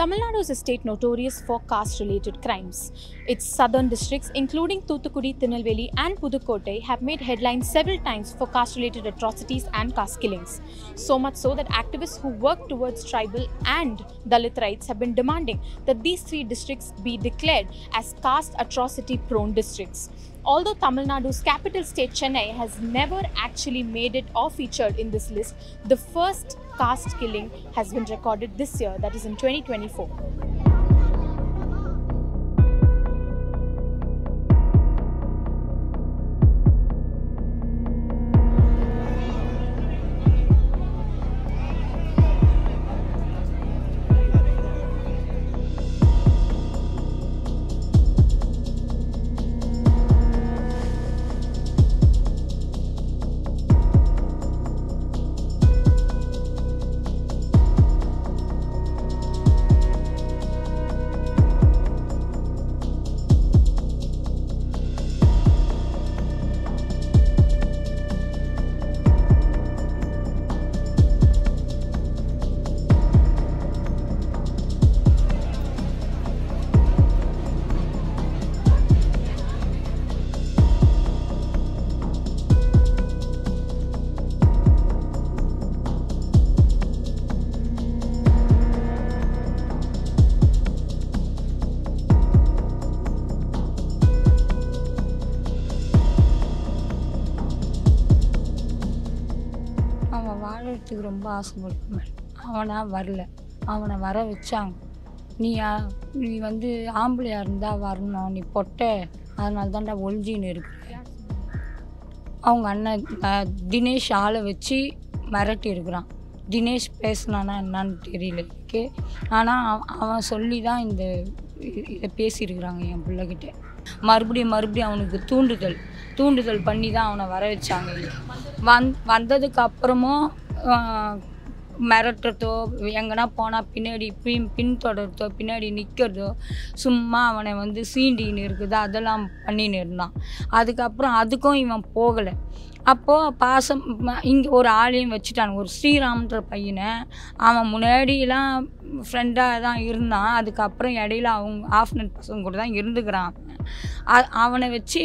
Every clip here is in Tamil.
Tamil Nadu is a state notorious for caste-related crimes. Its southern districts, including Thoothukudi, Tirunelveli and Pudukkottai, have made headlines several times for caste-related atrocities and caste killings. So much so that activists who work towards tribal and Dalit rights have been demanding that these three districts be declared as caste atrocity-prone districts. Although Tamil Nadu's capital state Chennai has never actually made it or featured in this list, the first caste killing has been recorded this year, that is in 2024. அவன் வாழறதுக்கு ரொம்ப ஆசைப்படுவேன். அவனா வரல, அவனை வர வச்சாங்க. நீ வந்து ஆம்பளையாக இருந்தால் வரணும், நீ பொட்டை, அதனால தான்டா ஒழிஞ்சின்னு இருக்கிற. அவங்க அண்ணன் தினேஷ் ஆளை வச்சு மிரட்டி இருக்கிறான். தினேஷ் பேசினானா என்னான்னு தெரியல எனக்கு. ஆனால் அவன் சொல்லி தான் இதை பேசியிருக்கிறாங்க என் பிள்ளைகிட்ட. மறுபடியும் அவனுக்கு தூண்டுதல் பண்ணி தான் அவனை வர வச்சாங்க. வந்ததுக்கு அப்புறமும் மிரட்டுறதோ, எங்கன்னா போனால் பின்னாடி பின்தொடர்றதோ, பின்னாடி நிற்கிறதோ, சும்மா அவனை வந்து சீண்டின்னு இருக்குது, அதெல்லாம் பண்ணின்னு இருந்தான். அதுக்கப்புறம் அதுக்கும் இவன் போகலை. அப்போது பாசம் இங்கே ஒரு ஆளையும் வச்சுட்டான், ஒரு ஸ்ரீராம்ன்ற பையனை. அவன் முன்னாடியெல்லாம் ஃப்ரெண்டாக தான் இருந்தான். அதுக்கப்புறம் இடையில அவங்க ஆஃப்னர் பசங்க கூட தான் இருந்துக்கிறான். அவனை வச்சு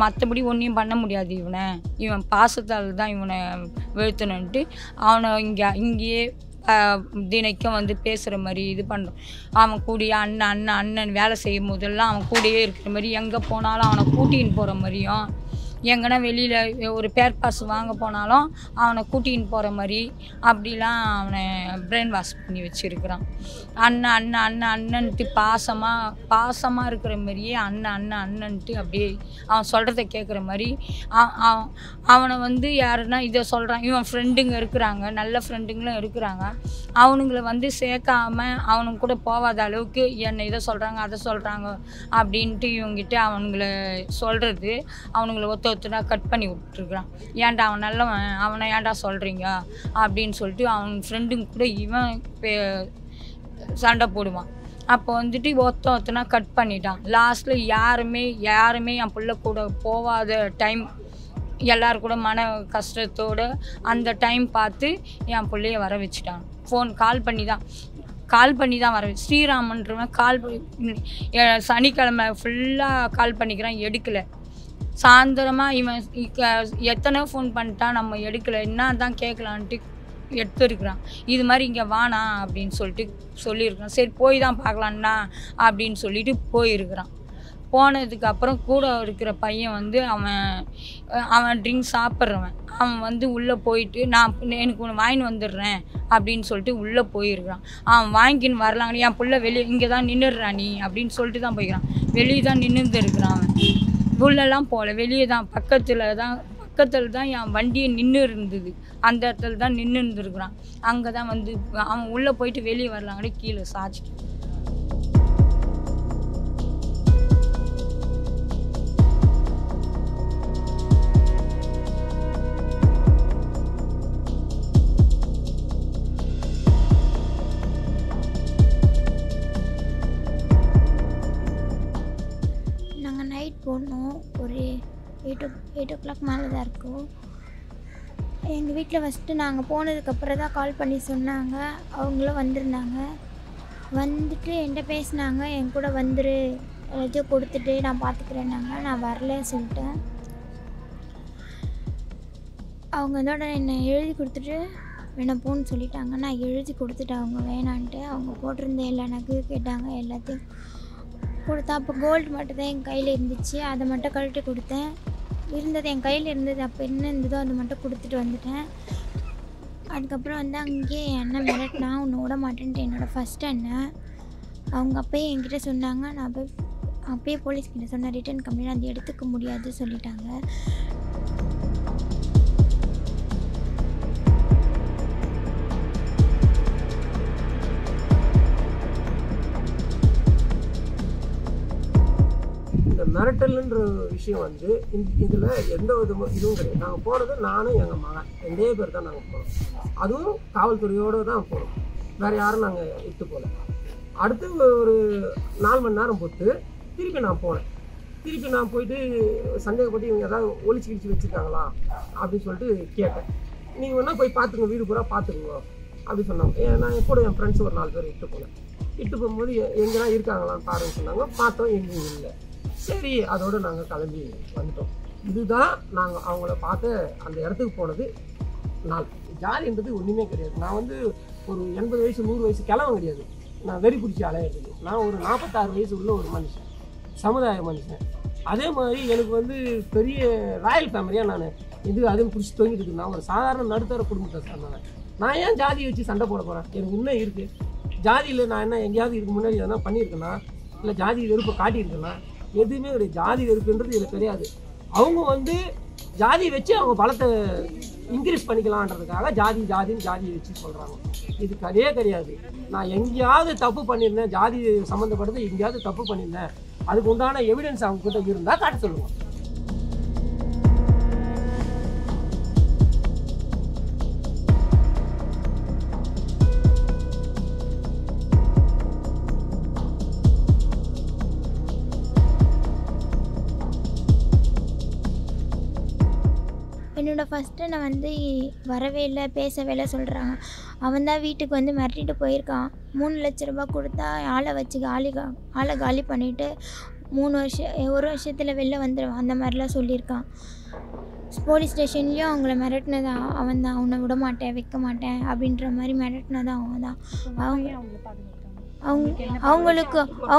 மற்றபடி ஒன்றையும் பண்ண முடியாது. இவன் பாசத்தால் தான் இவனை வீழ்த்தணுன்ட்டு அவனை இங்கேயே தினைக்கும் வந்து பேசுகிற மாதிரி இது பண்ணுறான். அவன் கூடிய அண்ணன் வேலை செய்யும் போதெல்லாம் அவன் கூடயே இருக்கிற மாதிரி, எங்கே போனாலும் அவனை கூட்டின்னு போகிற மாதிரியும், எங்கன்னா வெளியில் ஒரு பேர் பாஸ் வாங்க போனாலும் அவனை கூட்டின்னு போகிற மாதிரி அப்படிலாம் அவனை பிரெயின் வாஷ் பண்ணி வச்சுருக்கிறான். அண்ணன்ட்டு பாசமாக இருக்கிற மாதிரியே அண்ணன்ட்டு அப்படியே அவன் சொல்கிறத கேட்குற மாதிரி அவனை வந்து யாருன்னா இதை சொல்கிறான். இவன் ஃப்ரெண்டுங்க இருக்கிறாங்க, நல்ல ஃப்ரெண்டுங்களும் இருக்கிறாங்க. அவனுங்களை வந்து சேர்க்காம அவனுங்க கூட போகாத அளவுக்கு என்னை இதை சொல்கிறாங்க அதை சொல்கிறாங்க அப்படின்ட்டு இவங்கிட்ட அவனுங்களை சொல்கிறது, அவனுங்களை ஒருத்தனா கட் பண்ணி விட்டுருக்குறான். ஏன்டா அவன் நல்லவன், அவனை ஏன்டா சொல்கிறீங்க அப்படின்னு சொல்லிட்டு அவன் ஃப்ரெண்டுங்க கூட இவன் சண்டை போடுவான். அப்போ வந்துட்டு ஒருத்தனா கட் பண்ணிட்டான். லாஸ்ட்டில் யாருமே என் பிள்ளை கூட போகாத டைம், எல்லாரும் கூட மன கஷ்டத்தோடு அந்த டைம் பார்த்து என் பிள்ளைய வர வச்சுட்டான். கால் பண்ணி தான் வர ஸ்ரீராமன்றவன் சனிக்கிழமை ஃபுல்லாக கால் பண்ணிக்கிறான், எடுக்கலை. சாயந்தரமாக இவன் எத்தனை ஃபோன் பண்ணிட்டான், நம்ம எடுக்கலை, என்ன தான் கேட்கலான்ட்டு எடுத்துருக்குறான். இது மாதிரி இங்கே வானா அப்படின்னு சொல்லியிருக்கிறான். சரி போய் தான் பார்க்கலான்னா அப்படின்னு சொல்லிட்டு போயிருக்கிறான். போனதுக்கப்புறம் கூட இருக்கிற பையன் வந்து அவன் ட்ரிங்க்ஸ் சாப்பிட்றவன். அவன் வந்து உள்ளே போயிட்டு எனக்கு ஒன்று வாங்கின்னு வந்துடுறேன் அப்படின்னு சொல்லிட்டு உள்ளே போயிருக்கிறான். அவன் வாங்கின்னு வரலாங்க, என் பிள்ளை வெளியே இங்கே தான் நின்றுடுறான் நீ அப்படின்னு சொல்லிட்டு தான் போய்க்கிறான். வெளியே தான் நின்றுந்து இருக்கிறான். அவன் உள்ளெல்லாம் போகல, வெளியே தான் பக்கத்தில் தான் என் வண்டியை நின்று இருந்தது. அந்த இடத்துல தான் நின்று இருந்துருக்குறான். அங்கே தான் வந்து அவன் உள்ளே போயிட்டு வெளியே வரலாங்கடி கீழே சாச்சிட்டு. நாங்கள் நைட் போனோம், ஒரு 8 o'clock மேலே தான் இருக்கும். எங்கள் வீட்டில் ஃபஸ்ட்டு நாங்கள் போனதுக்கப்புறம் தான் கால் பண்ணி சொன்னாங்க. அவங்களும் வந்திருந்தாங்க. வந்துட்டு என்கிட்ட பேசினாங்க. என் கூட வந்துரு, ஏதாச்சும் கொடுத்துட்டு நான் பார்த்துக்கிறேன்னாங்க. நான் வரலன்னு சொல்லிட்டேன். அவங்க இதோட என்னை எழுதி கொடுத்துட்டு வேணாம் போன்னு சொல்லிட்டாங்க. நான் எழுதி கொடுத்துட்டேன் அவங்க வேணான்ட்டு. அவங்க போட்டிருந்த எல்லா நகையும் கேட்டாங்க, எல்லாத்தையும் கொடுத்தா. அப்போ கோல்டு மட்டும் தான் என் கையில் இருந்துச்சு, அதை மட்டும் கழட்டி கொடுத்தேன். இருந்தது என் கையில் இருந்தது, அப்போ என்ன இருந்ததோ அதை மட்டும் கொடுத்துட்டு வந்துட்டேன். அதுக்கப்புறம் வந்து அங்கேயே என் அண்ணன் மிரட்டினா, உன்னை விட மாட்டேன்ட்டு என்னோடய ஃபஸ்ட் அண்ணன். அவங்க அப்போயே என்கிட்ட சொன்னாங்க. நான் போய் அப்போயே போலீஸ்கிட்ட சொன்னேன், ரிட்டன் கம்ப்ளைண்ட் அது எடுத்துக்க முடியாது சொல்லிட்டாங்க. இந்த மிரட்டல்ன்ற விஷயம் வந்து இதில் எந்த விதமும் இதுவும் கிடையாது. நாங்கள் போனது நானும் எங்கள் மகன் 2 பேர் தான் நாங்கள் போனோம். அதுவும் காவல்துறையோடு தான் போனோம், வேறு யாரும் நாங்கள் இட்டு போகல. அடுத்து ஒரு 4 மணி நேரம் பொறுத்து திருப்பி நான் போனேன். திருப்பி நான் போயிட்டு சந்தேகப்பட்டு இவங்க ஏதாவது ஒளிச்சு கிழிச்சு வச்சுருக்காங்களா அப்படின்னு சொல்லிட்டு கேட்டேன். நீங்கள் வேணால் போய் பார்த்துங்க, வீடு பூரா பார்த்துக்குங்க அப்படின்னு சொன்னாங்க. நான் கூட என் ஃப்ரெண்ட்ஸ் ஒரு 4 பேர் இட்டு போனேன். இட்டு போகும்போது எங்கெல்லாம் இருக்காங்களான்னு பாருன்னு சொன்னாங்க. பார்த்தோம், எங்கேயும் இல்லை. சரி, அதோடு நாங்கள் கிளம்பி வந்துட்டோம். இதுதான் நாங்கள் அவங்கள பார்த்த அந்த இடத்துக்கு போனது நாள். ஜாலின்றது ஒன்றுமே கிடையாது. நான் வந்து ஒரு 80 வயசு 100 வயசு கிளம்பும் கிடையாது. நான் வெறி பிடிச்சி அலையிறது. நான் ஒரு 46 வயசு உள்ள ஒரு மனுஷன், சமுதாய மனுஷன். அதே மாதிரி எனக்கு வந்து பெரிய ராயல் ஃபேமிலியாக நான் இது அதுன்னு பிடிச்சி தொங்கிட்டு இருக்கு. நான் ஒரு சாதாரண நடுத்தர குடும்பத்தை சார்ந்தவன். நான் ஏன் ஜாதியை வச்சு சண்டை போட போகிறேன்? எனக்கு இன்னும் இருக்குது. ஜாதியில் நான் என்ன எங்கேயாவது இதுக்கு முன்னாடி எதனா பண்ணியிருக்கேன்னா, இல்லை ஜாதி வெறுப்பை காட்டியிருக்கேன்னா? எதுவுமே ஒரு ஜாதி வெறுப்புன்றது எனக்கு தெரியாது. அவங்க வந்து ஜாதி வச்சு அவங்க பலத்தை இன்க்ரீஸ் பண்ணிக்கலான்றதுக்காக ஜாதியை வச்சு சொல்கிறாங்க. இது கிடையாது. நான் எங்கேயாவது தப்பு பண்ணியிருந்தேன், ஜாதி சம்மந்தப்பட்டது எங்கேயாவது தப்பு பண்ணியிருந்தேன், அதுக்கு உண்டான எவிடன்ஸ் அவங்க கிட்ட இருந்தால் காட்ட சொல்லுவோம். என்னோடய ஃபஸ்ட்டு நான் வந்து வரவே இல்லை, பேசவே இல்லை சொல்கிறாங்க. அவன் தான் வீட்டுக்கு வந்து மிரட்டிட்டு போயிருக்கான். 3 லட்ச ரூபா கொடுத்தா ஆளை வச்சு ஆளை காலி பண்ணிவிட்டு 1 வருஷத்தில் வெளில வந்துடுவான், அந்த மாதிரிலாம் சொல்லியிருக்கான். போலீஸ் ஸ்டேஷன்லேயும் அவங்கள மிரட்டினது அவன் தான். அவனை விட மாட்டேன், வைக்க மாட்டேன் அப்படின்ற மாதிரி மிரட்டினது அவன் தான்.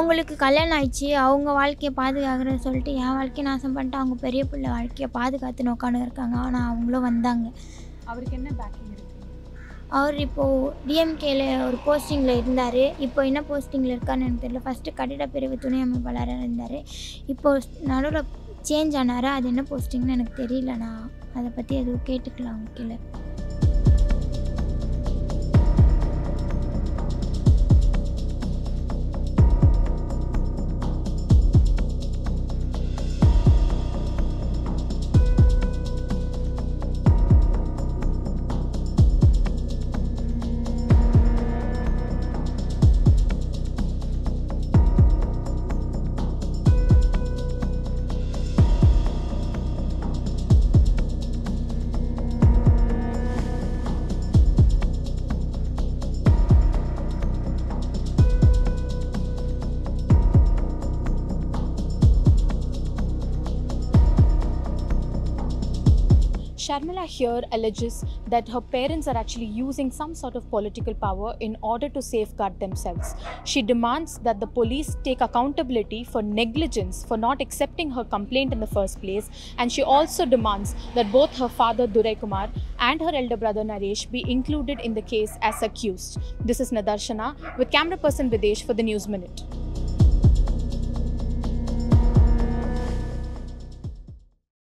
அவங்களுக்கு கல்யாணம் ஆயிடுச்சு, அவங்க வாழ்க்கையை பாதுகாக்கிறேன்னு சொல்லிட்டு என் வாழ்க்கையை நாசம் பண்ணிட்டு அவங்க பெரிய பிள்ளை வாழ்க்கையை பாதுகாத்துன்னு உட்காந்து இருக்காங்க. ஆனால் அவங்களும் வந்தாங்க. அவருக்கு என்ன பேக்கிங் இருக்குது? அவர் இப்போது டிஎம்கேல ஒரு போஸ்டிங்கில் இருந்தார். இப்போ என்ன போஸ்டிங்கில் இருக்கான்னு எனக்கு தெரியல. ஃபஸ்ட்டு கட்டிட பிரிவு துணை அமைப்பாளராக இருந்தார். இப்போது நடுவில் சேஞ்ச் ஆனார். அது என்ன போஸ்டிங்னு எனக்கு தெரியல. நான் அதை பற்றி எதுவும் கேட்டுக்கலாம் அவங்க கீழே. Sharmila here alleges that her parents are actually using some sort of political power in order to safeguard themselves. She demands that the police take accountability for negligence for not accepting her complaint in the first place, and she also demands that both her father Durai Kumar and her elder brother Naresh be included in the case as accused. This is Nadarshana with camera person Videsh for the News Minute.